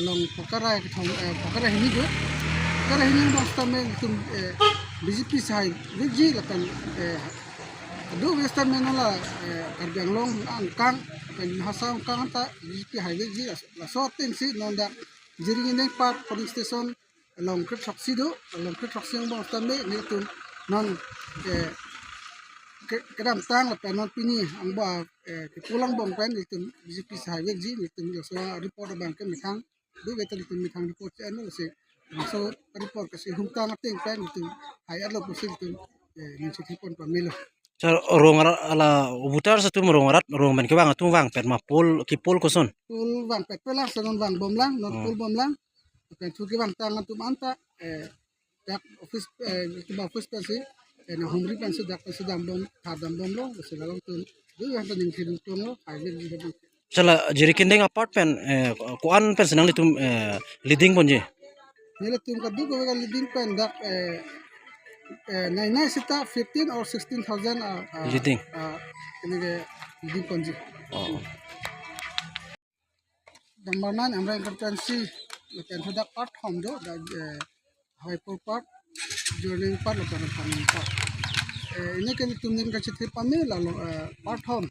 long pokara pokara ini juga pokara ini basta men tum BJP sai viji lakan do western menola karjang long angkang kan hasam kang ta BJP hai viji la sotin si nonda jiring ini part police station long ke saksi do long ke saksi yang basta me ni tum non kadam tang la penon pini ang ba ke pulang bong pen itu BJP sai viji ni tum so report bang ke mikang do betul itu mikang report anu se so report ke si humtang ating pen itu hai alo pusil itu ni si tipon pamilo rong ala ubutar satu merongarat rong ban ke bang tu bang per mapol ki pol koson pul bang pet pelang senon bang bomlang non pul bomlang pen tu ki bang tang tu manta dak office ki bang office pensi na humri pensi dak pensi dam bom thadam bom lo se lalong tu do yang tu ning sidung tu lo hai viji bang chala jiri kindeng apartment kuan pen senang litum leading ponje nila tum kadu ko ga leading pen dak naina sita 15 or 16,000 leading ini ke leading konji dambanan amra interpensi lepen sudah part home do da hyper part journey part lepen part ini kan tum ning ka chitri pamela part home